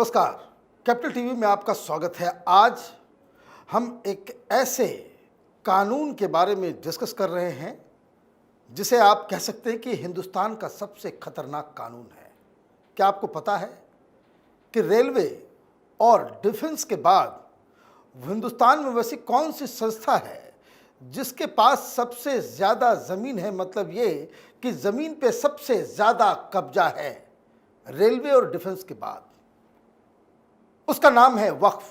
नमस्कार, capital TV में आपका स्वागत है। आज हम एक ऐसे कानून के बारे में डिस्कस कर रहे हैं जिसे आप कह सकते हैं कि हिंदुस्तान का सबसे खतरनाक कानून है। क्या आपको पता है कि रेलवे और डिफेंस के बाद हिंदुस्तान में वैसी कौन सी संस्था है जिसके पास सबसे ज़्यादा ज़मीन है? मतलब ये कि ज़मीन पे सबसे ज़्यादा कब्जा है रेलवे और डिफेंस के बाद। उसका नाम है वक्फ।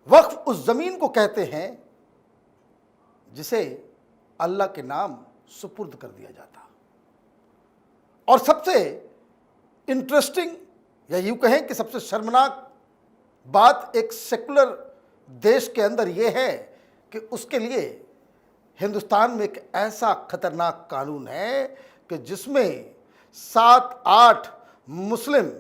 वक्फ उस ज़मीन को कहते हैं जिसे अल्लाह के नाम सुपुर्द कर दिया जाता। और सबसे इंटरेस्टिंग या यूँ कहें कि सबसे शर्मनाक बात एक सेकुलर देश के अंदर यह है कि उसके लिए हिंदुस्तान में एक ऐसा खतरनाक कानून है कि जिसमें 7-8 मुस्लिम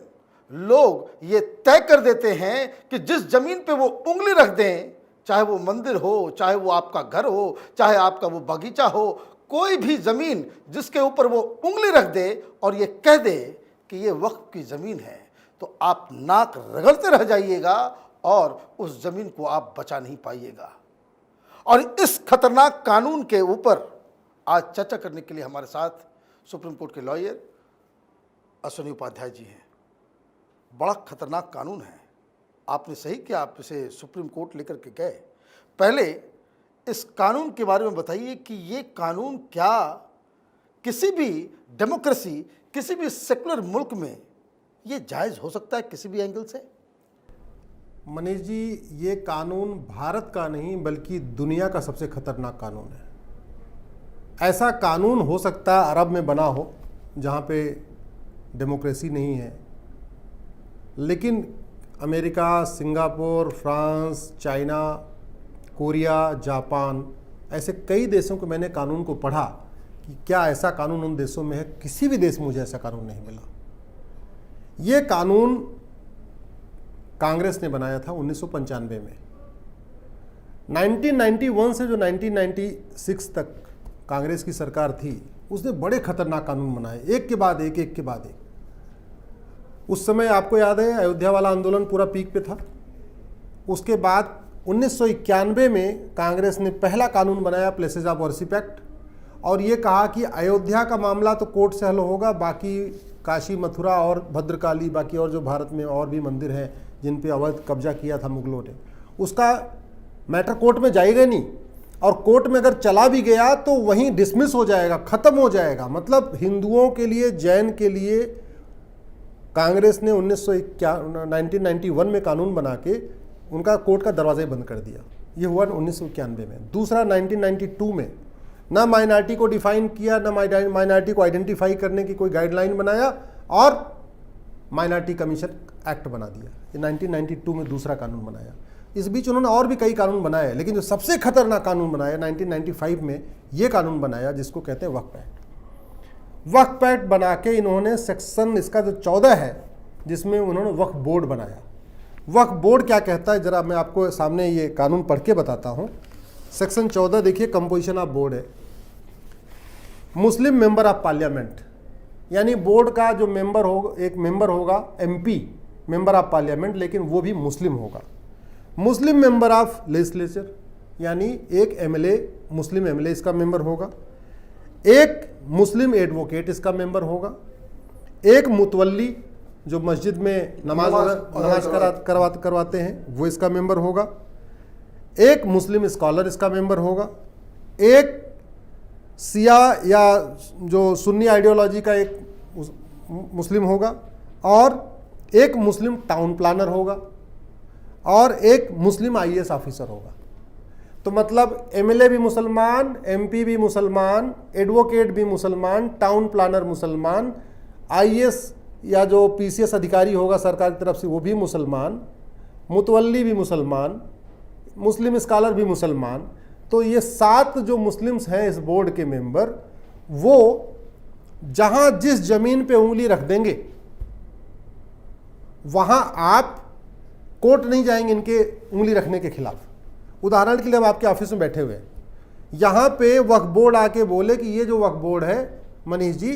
लोग ये तय कर देते हैं कि जिस ज़मीन पे वो उंगली रख दें, चाहे वो मंदिर हो, चाहे वो आपका घर हो, चाहे आपका वो बगीचा हो, कोई भी ज़मीन जिसके ऊपर वो उंगली रख दे और ये कह दे कि ये वक्फ की ज़मीन है, तो आप नाक रगड़ते रह जाइएगा और उस ज़मीन को आप बचा नहीं पाइएगा। और इस खतरनाक कानून के ऊपर आज चर्चा करने के लिए हमारे साथ सुप्रीम कोर्ट के लॉयर अश्विनी उपाध्याय जी हैं। बड़ा खतरनाक कानून है। आपने सही किया, आप इसे सुप्रीम कोर्ट लेकर के गए। पहले इस कानून के बारे में बताइए कि ये कानून क्या किसी भी डेमोक्रेसी, किसी भी सेकुलर मुल्क में ये जायज़ हो सकता है किसी भी एंगल से? मनीष जी, ये कानून भारत का नहीं बल्कि दुनिया का सबसे खतरनाक कानून है। ऐसा कानून हो सकता है अरब में बना हो जहाँ पे डेमोक्रेसी नहीं है, लेकिन America, Singapore, France, China, Korea, Japan, ऐसे कई देशों को मैंने कानून को पढ़ा कि क्या ऐसा कानून उन देशों में है। किसी भी देश में मुझे ऐसा कानून नहीं मिला। ये कानून कांग्रेस ने बनाया था 1995 में। 1991 से जो 1996 तक कांग्रेस की सरकार थी, उसने बड़े खतरनाक कानून बनाए, एक के बाद एक, एक के बाद एक। उस समय आपको याद है अयोध्या वाला आंदोलन पूरा पीक पे था। उसके बाद 1991 में कांग्रेस ने पहला कानून बनाया, प्लेसेस ऑफ वर्शिप एक्ट, और ये कहा कि अयोध्या का मामला तो कोर्ट से हल होगा, बाकी काशी, मथुरा और भद्रकाली, बाकी और जो भारत में और भी मंदिर हैं जिन पे अवैध कब्जा किया था मुगलों ने, उसका मैटर कोर्ट में जाएगा नहीं, और कोर्ट में अगर चला भी गया तो वहीं डिसमिस हो जाएगा, ख़त्म हो जाएगा। मतलब हिंदुओं के लिए, जैन के लिए कांग्रेस ने 1991 में कानून बना के उनका कोर्ट का दरवाज़ा ही बंद कर दिया। ये हुआ 1991 में। दूसरा 1992 में ना माइनॉरिटी को डिफाइन किया, ना माइनॉरिटी को आइडेंटिफाई करने की कोई गाइडलाइन बनाया, और माइनॉरिटी कमीशन एक्ट बना दिया। ये 1992 में दूसरा कानून बनाया। इस बीच उन्होंने और भी कई कानून बनाए, लेकिन जो सबसे खतरनाक कानून बनाया 1995 में, ये कानून बनाया जिसको कहते हैं वक्फ एक्ट। वक्फ एक्ट बना के इन्होंने सेक्शन इसका जो 14 है, जिसमें उन्होंने वक्फ बोर्ड बनाया। वक्फ बोर्ड क्या कहता है, जरा मैं आपको सामने ये कानून पढ़ के बताता हूँ। सेक्शन 14 देखिए, कंपोजिशन ऑफ बोर्ड है। मुस्लिम मेंबर ऑफ पार्लियामेंट, यानी बोर्ड का जो मेंबर होगा, एक मेंबर होगा MP, मेंबर ऑफ पार्लियामेंट, लेकिन वो भी मुस्लिम होगा। मुस्लिम मेंबर ऑफ लेजिस्लेचर, यानी एक MLA, मुस्लिम MLA इसका मेंबर होगा। एक मुस्लिम एडवोकेट इसका मेंबर होगा। एक मुतवल्ली, जो मस्जिद में नमाज करवाते हैं, वो इसका मेंबर होगा। एक मुस्लिम स्कॉलर इसका मेंबर होगा। एक शिया या जो सुन्नी आइडियोलॉजी का एक मुस्लिम होगा, और एक मुस्लिम टाउन प्लानर होगा, और एक मुस्लिम IAS ऑफिसर होगा। तो मतलब MLA भी मुसलमान, MP भी मुसलमान, एडवोकेट भी मुसलमान, टाउन प्लानर मुसलमान, IAS या जो PCS अधिकारी होगा सरकार की तरफ से वो भी मुसलमान, मुतवल्ली भी मुसलमान, मुस्लिम स्कॉलर भी मुसलमान। तो ये 7 जो मुस्लिम्स हैं इस बोर्ड के मेंबर, वो जहाँ जिस जमीन पे उंगली रख देंगे वहाँ आप कोर्ट नहीं जाएंगे इनके उंगली रखने के खिलाफ। उदाहरण के लिए हम आपके ऑफिस में बैठे हुए हैं, यहाँ पे वक्फ बोर्ड आके बोले कि ये जो वक्फ बोर्ड है मनीष जी,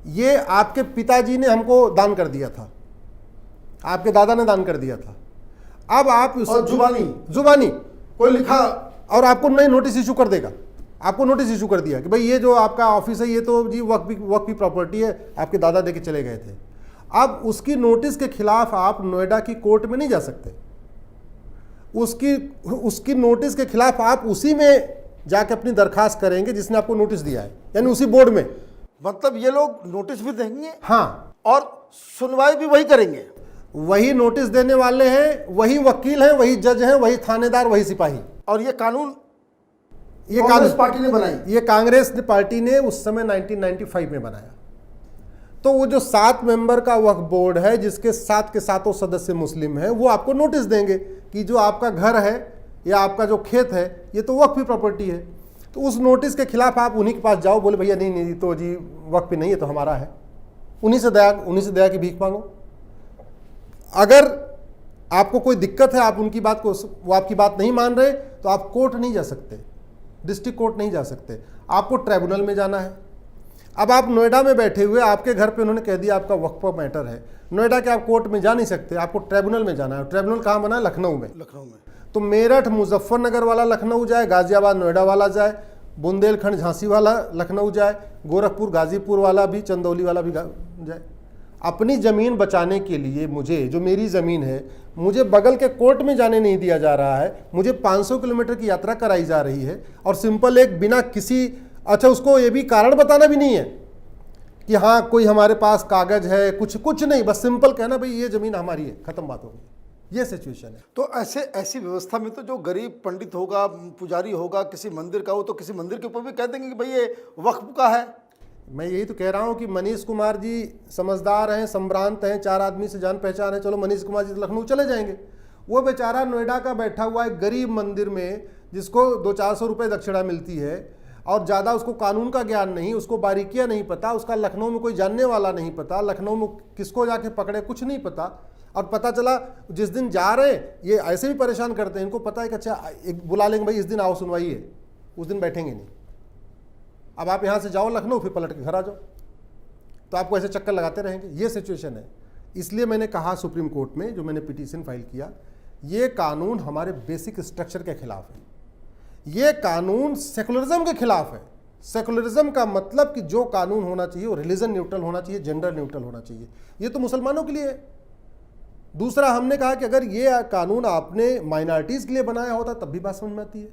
ये आपके पिताजी ने हमको दान कर दिया था, आपके दादा ने दान कर दिया था। अब आप और जुबानी कोई लिखा और आपको नहीं नोटिस इशू कर देगा, आपको नोटिस इशू कर दिया कि भाई ये जो आपका ऑफिस है ये तो जी वक्फ की प्रॉपर्टी है, आपके दादा दे के चले गए थे। अब उसकी नोटिस के खिलाफ आप नोएडा की कोर्ट में नहीं जा सकते, उसकी नोटिस के खिलाफ आप उसी में जाके अपनी दरखास्त करेंगे जिसने आपको नोटिस दिया है, यानी उसी बोर्ड में। मतलब ये लोग नोटिस भी देंगे हाँ, और सुनवाई भी वही करेंगे। वही नोटिस देने वाले हैं, वही वकील हैं, वही जज हैं, वही थानेदार, वही सिपाही। और ये कानून ये कांग्रेस पार्टी ने बनाई। ये कांग्रेस पार्टी ने उस समय 1995 में बनाया। तो वो जो 7 मेंबर का वक्फ बोर्ड है जिसके 7 के 7 सदस्य मुस्लिम हैं, वो आपको नोटिस देंगे कि जो आपका घर है या आपका जो खेत है ये तो वक्फ की प्रॉपर्टी है। तो उस नोटिस के खिलाफ आप उन्हीं के पास जाओ, बोले भैया नहीं तो जी वक्फ पे नहीं है, तो हमारा है। उन्हीं से दया की भीख मांगो। अगर आपको कोई दिक्कत है, आप उनकी बात को, वो आपकी बात नहीं मान रहे, तो आप कोर्ट नहीं जा सकते, डिस्ट्रिक्ट कोर्ट नहीं जा सकते, आपको ट्राइब्यूनल में जाना है। अब आप नोएडा में बैठे हुए, आपके घर पे उन्होंने कह दिया आपका वक्फ मैटर है, नोएडा के आप कोर्ट में जा नहीं सकते, आपको ट्राइब्यूनल में जाना है। ट्राइब्यूनल कहाँ बना है? लखनऊ में। तो मेरठ मुजफ्फरनगर वाला लखनऊ जाए, गाजियाबाद नोएडा वाला जाए, बुंदेलखंड झांसी वाला लखनऊ जाए, गोरखपुर गाजीपुर वाला भी, चंदौली वाला भी जाए। अपनी ज़मीन बचाने के लिए मुझे, जो मेरी ज़मीन है, मुझे बगल के कोर्ट में जाने नहीं दिया जा रहा है, मुझे 500 किलोमीटर की यात्रा कराई जा रही है, और सिंपल एक बिना किसी, अच्छा उसको ये भी कारण बताना भी नहीं है कि हाँ कोई हमारे पास कागज है, कुछ नहीं, बस सिंपल कहना भाई ये ज़मीन हमारी है, ख़त्म बात हो गई। ये सिचुएशन है। तो ऐसी व्यवस्था में तो जो गरीब पंडित होगा, पुजारी होगा किसी मंदिर का, वो तो किसी मंदिर के ऊपर भी कह देंगे कि भाई ये वक्फ का है। मैं यही तो कह रहा हूँ कि मनीष कुमार जी समझदार हैं, संभ्रांत हैं, 4 आदमी से जान पहचान है, चलो मनीष कुमार जी तो लखनऊ चले जाएंगे। वो बेचारा नोएडा का बैठा हुआ है गरीब मंदिर में, जिसको 200-400 रुपये दक्षिणा मिलती है, और ज़्यादा उसको कानून का ज्ञान नहीं, उसको बारीकियाँ नहीं पता, उसका लखनऊ में कोई जानने वाला नहीं पता, लखनऊ में किसको जाके पकड़े कुछ नहीं पता। और पता चला जिस दिन जा रहे हैं, ये ऐसे भी परेशान करते हैं, इनको पता है कि अच्छा एक बुला लेंगे भाई, इस दिन आओ सुनवाई है, उस दिन बैठेंगे नहीं। अब आप यहाँ से जाओ लखनऊ, फिर पलट के घर आ जाओ, तो आपको ऐसे चक्कर लगाते रहेंगे। ये सिचुएशन है। इसलिए मैंने कहा सुप्रीम कोर्ट में, जो मैंने पिटीशन फाइल किया, ये कानून हमारे बेसिक स्ट्रक्चर के खिलाफ है, ये कानून सेकुलरिज्म के खिलाफ है। सेकुलरिज्म का मतलब कि जो कानून होना चाहिए वो रिलीजन न्यूट्रल होना चाहिए, जेंडर न्यूट्रल होना चाहिए। ये तो मुसलमानों के लिए है। दूसरा, हमने कहा कि अगर ये कानून आपने माइनॉरिटीज़ के लिए बनाया होता तब भी बात समझ में आती है।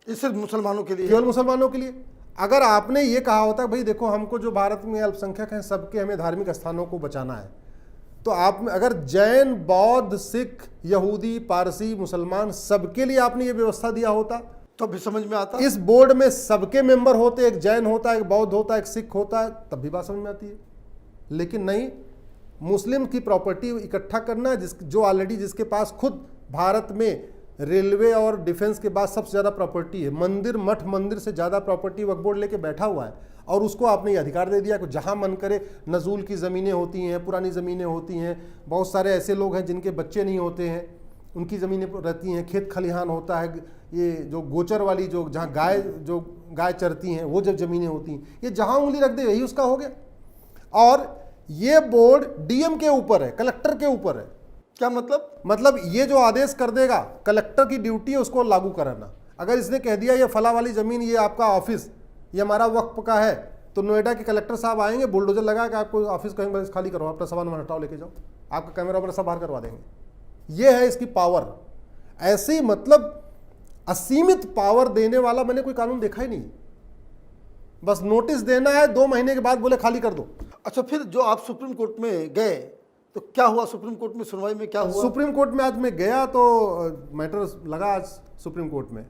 ये सिर्फ मुसलमानों के लिए, केवल मुसलमानों के लिए। अगर आपने ये कहा होता भाई देखो हमको जो भारत में अल्पसंख्यक हैं सबके हमें धार्मिक स्थानों को बचाना है, तो आप अगर जैन, बौद्ध, सिख, यहूदी, पारसी, मुसलमान सबके लिए आपने ये व्यवस्था दिया होता तो भी समझ में आता। इस बोर्ड में सबके मेंबर होते, एक जैन होता है, एक बौद्ध होता है, एक सिख होता है, तब भी बात समझ में आती है। लेकिन नहीं, मुस्लिम की प्रॉपर्टी इकट्ठा करना, जो ऑलरेडी जिसके पास खुद भारत में रेलवे और डिफेंस के बाद सबसे ज़्यादा प्रॉपर्टी है, मंदिर, मठ मंदिर से ज़्यादा प्रॉपर्टी वक्फ बोर्ड लेके बैठा हुआ है, और उसको आपने ये अधिकार दे दिया कि जहाँ मन करे, नजूल की ज़मीनें होती हैं, पुरानी ज़मीनें होती हैं, बहुत सारे ऐसे लोग हैं जिनके बच्चे नहीं होते हैं, उनकी ज़मीनें रहती हैं, खेत खलिहान होता है, ये जो गोचर वाली जो जहाँ गाय चरती हैं वो जब ज़मीनें होती हैं, ये जहाँ उंगली रख दे यही उसका हो गया। और ये बोर्ड डीएम के ऊपर है, कलेक्टर के ऊपर है। क्या मतलब ये जो आदेश कर देगा, कलेक्टर की ड्यूटी है उसको लागू कराना। अगर इसने कह दिया ये फला वाली ज़मीन, ये आपका ऑफिस, ये हमारा वक्फ का है, तो नोएडा के कलेक्टर साहब आएंगे, बुलडोजर लगा के आपको ऑफिस कहेंगे बस खाली करो, अपना सामान हटाओ, लेके जाओ, आपका कैमरा वगैरह सब बाहर करवा देंगे। ये है इसकी पावर। ऐसी मतलब असीमित पावर देने वाला मैंने कोई कानून देखा ही नहीं। बस नोटिस देना है, 2 महीने के बाद बोले खाली कर दो। अच्छा, फिर जो आप सुप्रीम कोर्ट में गए तो क्या हुआ? सुप्रीम कोर्ट में सुनवाई में क्या हुआ? सुप्रीम कोर्ट में आज मैं गया तो मैटर लगा आज सुप्रीम कोर्ट में,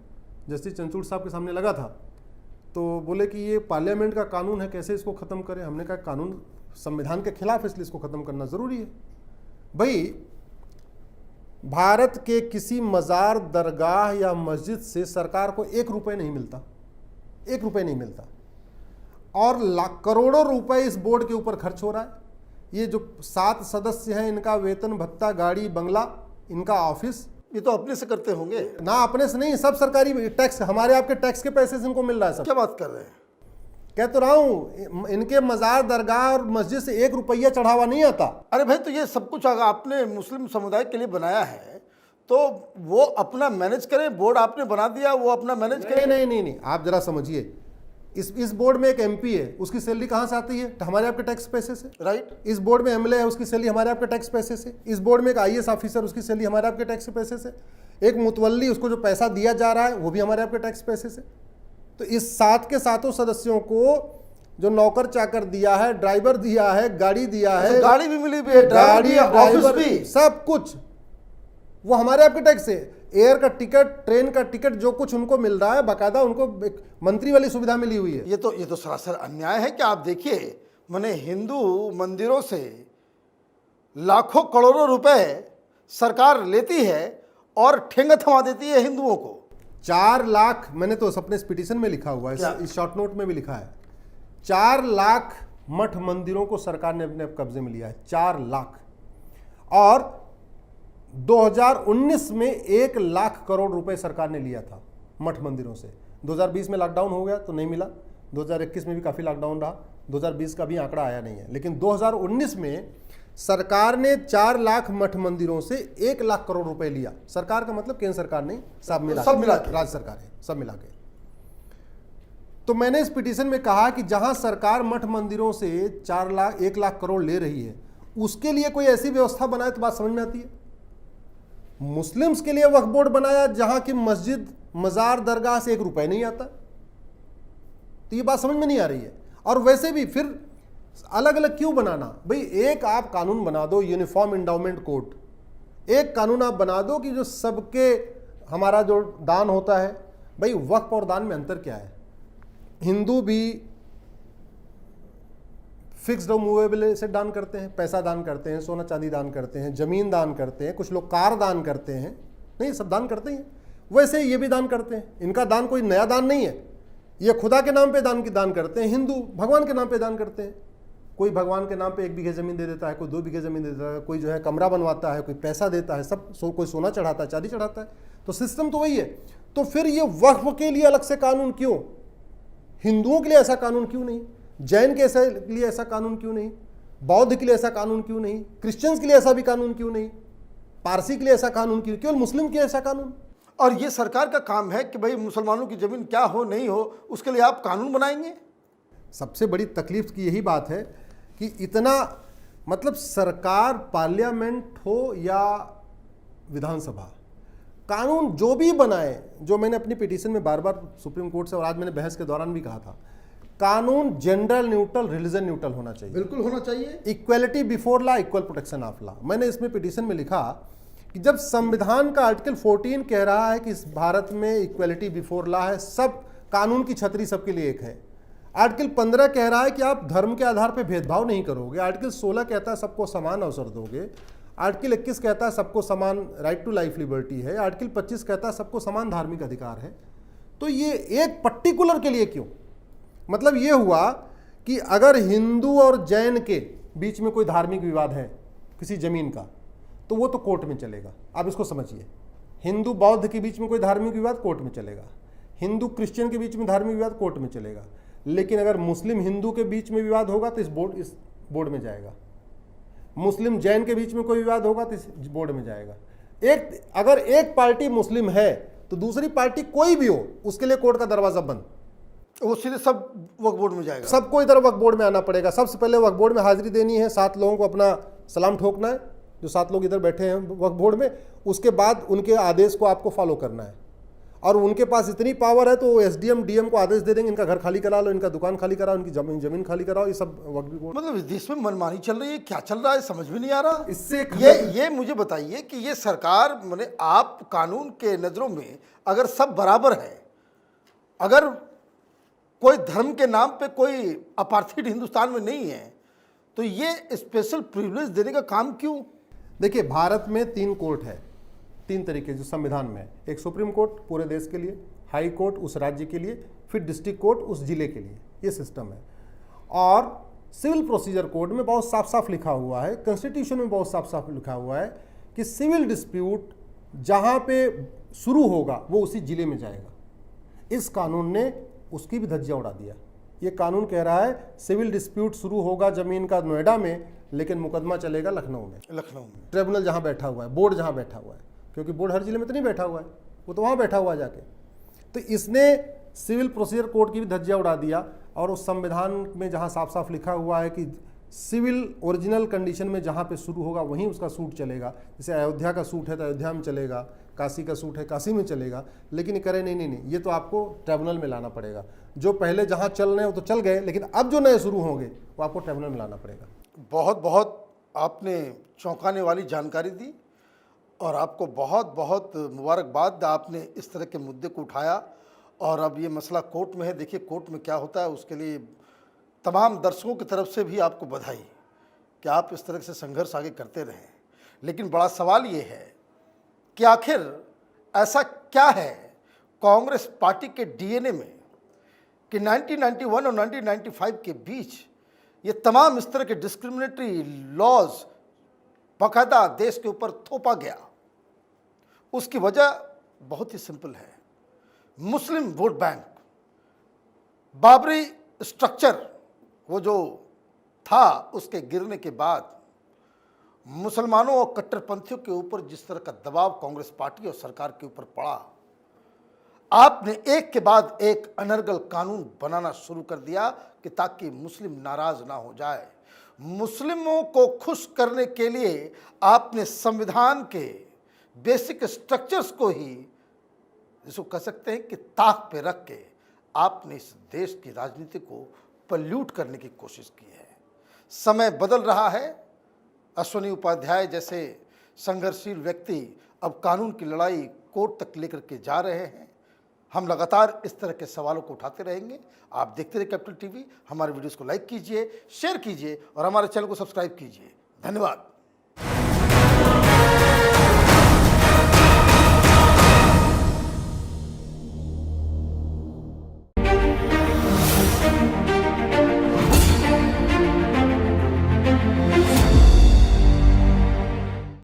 जस्टिस चंद्रचूड़ साहब के सामने लगा था, तो बोले कि ये पार्लियामेंट का कानून है, कैसे इसको ख़त्म करें। हमने कहा कानून संविधान के खिलाफ है, इसलिए इसको ख़त्म करना ज़रूरी है। भाई भारत के किसी मज़ार, दरगाह या मस्जिद से सरकार को 1 रुपये नहीं मिलता, 1 रुपये नहीं मिलता, और करोड़ों रुपए इस बोर्ड के ऊपर खर्च हो रहा है। ये जो 7 सदस्य हैं, इनका वेतन भत्ता, गाड़ी, बंगला, इनका ऑफिस, ये तो अपने से करते होंगे ना? अपने से नहीं, सब सरकारी टैक्स, हमारे आपके टैक्स के पैसे से इनको मिल रहा है सब। क्या बात कर रहे हैं? कह तो रहा हूं, इनके मजार, दरगाह और मस्जिद से 1 रुपया चढ़ावा नहीं आता। अरे भाई, तो ये सब कुछ अगर आपने मुस्लिम समुदाय के लिए बनाया है तो वो अपना मैनेज करें, बोर्ड आपने बना दिया वो अपना मैनेज करें। नहीं, आप जरा समझिए, इस बोर्ड में एक एमपी है, उसकी सैलरी कहाँ से आती है? हमारे आपके टैक्स पैसे से। राइट। इस बोर्ड में एमएलए है, उसकी सैलरी हमारे आपके टैक्स पैसे से। इस बोर्ड में एक आईएएस ऑफिसर, उसकी सैलरी हमारे आपके टैक्स पैसे से। एक मुतवल्ली, उसको जो पैसा दिया जा रहा है वो भी हमारे आपके टैक्स पैसे से। तो इस 7 के 7 सदस्यों को जो नौकर चाकर दिया है, ड्राइवर दिया है, गाड़ी दिया है, गाड़ी भी मिली है, गाड़ी, ऑफिस ड्राइवर, भी, सब कुछ वो हमारे आपके टैक्स से। एयर का टिकट, ट्रेन का टिकट, जो कुछ उनको मिल रहा है बाकायदा उनको एक मंत्री वाली सुविधा मिली हुई है। ये तो सरासर अन्याय है कि आप देखिए, मैंने हिंदू मंदिरों से लाखों करोड़ों रुपए सरकार लेती है और ठेंगा थमा देती है हिंदुओं को। 4 लाख, मैंने तो अपने इस पिटीशन में लिखा हुआ है, इस शॉर्ट नोट में भी लिखा है, 4 लाख मठ मंदिरों को सरकार ने अपने कब्जे में लिया है। 4 लाख। और 2019 में 1 लाख करोड़ रुपए सरकार ने लिया था मठ मंदिरों से। 2020 में लॉकडाउन हो गया तो नहीं मिला, 2021 में भी काफ़ी लॉकडाउन रहा, 2020 का भी आंकड़ा आया नहीं है, लेकिन 2019 में सरकार ने 4 लाख मठ मंदिरों से 1 लाख करोड़ रुपए लिया। सरकार का मतलब केंद्र सरकार नहीं, सब मिला के राज्य सरकार है, सब मिला के। तो मैंने इस पिटीशन में कहा कि जहां सरकार मठ मंदिरों से 1 लाख करोड़ ले रही है, उसके लिए कोई ऐसी व्यवस्था बनाए तो बात समझ में आती है। मुस्लिम्स के लिए वक्फ बोर्ड बनाया जहां की मस्जिद, मजार, दरगाह से 1 रुपए नहीं आता, तो ये बात समझ में नहीं आ रही है। और वैसे भी फिर अलग अलग क्यों बनाना? भाई एक आप कानून बना दो, यूनिफॉर्म इंडाउमेंट कोड, एक कानून आप बना दो कि जो सबके, हमारा जो दान होता है, भाई वक्फ और दान में अंतर क्या है? हिंदू भी फिक्स्ड और मूवेबल एसेट दान करते हैं, पैसा दान करते हैं, सोना चांदी दान करते हैं, जमीन दान करते हैं, कुछ लोग कार दान करते हैं, नहीं सब दान करते हैं। वैसे ये भी दान करते हैं। इनका दान कोई नया दान नहीं है, ये खुदा के नाम पे दान करते हैं। हिंदू भगवान के नाम पे दान करते हैं। कोई भगवान के नाम पे 1 बीघे ज़मीन दे देता है, कोई 2 बीघे ज़मीन दे देता है, कोई जो है कमरा बनवाता है, कोई पैसा देता है, सब कोई सोना चढ़ाता है, चांदी चढ़ाता है। तो सिस्टम तो वही है। तो फिर ये वक्फ के लिए अलग से कानून क्यों? हिंदुओं के लिए ऐसा कानून क्यों नहीं? जैन के लिए ऐसा कानून क्यों नहीं? बौद्ध के लिए ऐसा कानून क्यों नहीं? क्रिश्चियंस के लिए ऐसा भी कानून क्यों नहीं? पारसी के लिए ऐसा कानून क्यों? केवल मुस्लिम के लिए ऐसा कानून? और ये सरकार का काम है कि भाई मुसलमानों की जमीन क्या हो नहीं हो, उसके लिए आप कानून बनाएंगे। सबसे बड़ी तकलीफ की यही बात है कि इतना, मतलब सरकार, पार्लियामेंट हो या विधानसभा, कानून जो भी बनाए, जो मैंने अपनी पिटीशन में बार बार सुप्रीम कोर्ट से और आज मैंने बहस के दौरान भी कहा था, कानून जेंडर न्यूट्रल, रिलीजन न्यूट्रल होना चाहिए। बिल्कुल होना चाहिए। Equality before law, equal protection of law. मैंने इसमें पिटीशन में लिखा कि जब संविधान का आर्टिकल 14 कह रहा है कि इस भारत में इक्वलिटी बिफोर लॉ है, सब कानून की छतरी सबके लिए एक है। आर्टिकल 15 कह रहा है कि आप धर्म के आधार पर भेदभाव नहीं करोगे। आर्टिकल 16 कहता है सबको समान अवसर दोगे। आर्टिकल 21 कहता है सबको समान राइट टू लाइफ लिबर्टी है। आर्टिकल 25 कहता है सबको समान धार्मिक अधिकार है। तो ये एक पर्टिकुलर के लिए क्यों? मतलब ये हुआ कि अगर हिंदू और जैन के बीच में कोई धार्मिक विवाद है किसी जमीन का, तो वो तो कोर्ट में चलेगा। आप इसको समझिए, हिंदू बौद्ध के बीच में कोई धार्मिक विवाद कोर्ट में चलेगा, हिंदू क्रिश्चियन के बीच में धार्मिक विवाद कोर्ट में चलेगा। लेकिन अगर मुस्लिम हिंदू के बीच में विवाद होगा तो इस बोर्ड में जाएगा। मुस्लिम जैन के बीच में कोई विवाद होगा तो इस बोर्ड में जाएगा। अगर एक पार्टी मुस्लिम है तो दूसरी पार्टी कोई भी हो, उसके लिए कोर्ट का दरवाजा बंद, वो सीधे सब वक्फ बोर्ड में जाएगा। सबको इधर वक्फ बोर्ड में आना पड़ेगा। सबसे पहले वक्फ बोर्ड में हाजिरी देनी है, 7 लोगों को अपना सलाम ठोकना है, जो 7 लोग इधर बैठे हैं वक्फ बोर्ड में। उसके बाद उनके आदेश को आपको फॉलो करना है। और उनके पास इतनी पावर है तो वो SDM DM को आदेश दे देंगे, इनका घर खाली करा लो, इनका दुकान खाली कराओ, इनकी जमीन खाली कराओ। ये सब वक्फ बोर्ड, मतलब इस देश में मनमानी चल रही है, क्या चल रहा है समझ में नहीं आ रहा। इससे ये मुझे बताइए कि ये सरकार, मैंने आप कानून के नज़रों में अगर सब बराबर है, अगर कोई धर्म के नाम पे कोई अपार्थाइड हिंदुस्तान में नहीं है, तो ये स्पेशल प्रिविलेज देने का काम क्यों? देखिए, भारत में 3 कोर्ट है, 3 तरीके जो संविधान में है। एक सुप्रीम कोर्ट पूरे देश के लिए, हाई कोर्ट उस राज्य के लिए, फिर डिस्ट्रिक्ट कोर्ट उस जिले के लिए, ये सिस्टम है। और सिविल प्रोसीजर कोड में बहुत साफ साफ लिखा हुआ है, कॉन्स्टिट्यूशन में बहुत साफ साफ लिखा हुआ है कि सिविल डिस्प्यूट जहाँ पे शुरू होगा वो उसी जिले में जाएगा। इस कानून ने उसकी भी धज्जियाँ उड़ा दिया। ये कानून कह रहा है सिविल डिस्प्यूट शुरू होगा जमीन का नोएडा में, लेकिन मुकदमा चलेगा लखनऊ में। लखनऊ में ट्रिब्यूनल जहाँ बैठा हुआ है, बोर्ड जहाँ बैठा हुआ है, क्योंकि बोर्ड हर जिले में तो नहीं बैठा हुआ है, वो तो वहाँ बैठा हुआ है जाके। तो इसने सिविल प्रोसीजर कोड की भी धज्जियाँ उड़ा दिया, और उस संविधान में जहाँ साफ साफ लिखा हुआ है कि सिविल ओरिजिनल कंडीशन में जहाँ पे शुरू होगा वहीं उसका सूट चलेगा। जैसे अयोध्या का सूट है तो अयोध्या में चलेगा, काशी का सूट है काशी में चलेगा, लेकिन ये करे नहीं, ये तो आपको ट्रिब्यूनल में लाना पड़ेगा। जो पहले जहाँ चल रहे हैं वो तो चल गए, लेकिन अब जो नए शुरू होंगे वो आपको ट्रिब्यूनल में लाना पड़ेगा। बहुत बहुत आपने चौंकाने वाली जानकारी दी, और आपको बहुत बहुत मुबारकबाद, आपने इस तरह के मुद्दे को उठाया। और अब ये मसला कोर्ट में है, देखिए कोर्ट में क्या होता है, उसके लिए तमाम दर्शकों की तरफ से भी आपको बधाई कि आप इस तरह से संघर्ष आगे करते रहें। लेकिन बड़ा सवाल ये है कि आखिर ऐसा क्या है कांग्रेस पार्टी के डीएनए में कि 1991 और 1995 के बीच ये तमाम इस तरह के डिस्क्रिमिनेटरी लॉज बाकायदा देश के ऊपर थोपा गया। उसकी वजह बहुत ही सिंपल है, मुस्लिम वोट बैंक, बाबरी स्ट्रक्चर वो जो था उसके गिरने के बाद मुसलमानों और कट्टरपंथियों के ऊपर जिस तरह का दबाव कांग्रेस पार्टी और सरकार के ऊपर पड़ा, आपने एक के बाद एक अनर्गल कानून बनाना शुरू कर दिया कि ताकि मुस्लिम नाराज ना हो जाए। मुस्लिमों को खुश करने के लिए आपने संविधान के बेसिक स्ट्रक्चर्स को ही, जिसको कह सकते हैं कि ताक पे रख के आपने इस देश की राजनीति को पल्यूट करने की कोशिश की है। समय बदल रहा है, अश्विनी उपाध्याय जैसे संघर्षशील व्यक्ति अब कानून की लड़ाई कोर्ट तक लेकर के जा रहे हैं। हम लगातार इस तरह के सवालों को उठाते रहेंगे। आप देखते रहिए कैपिटल टीवी, हमारे वीडियोस को लाइक कीजिए, शेयर कीजिए और हमारे चैनल को सब्सक्राइब कीजिए। धन्यवाद।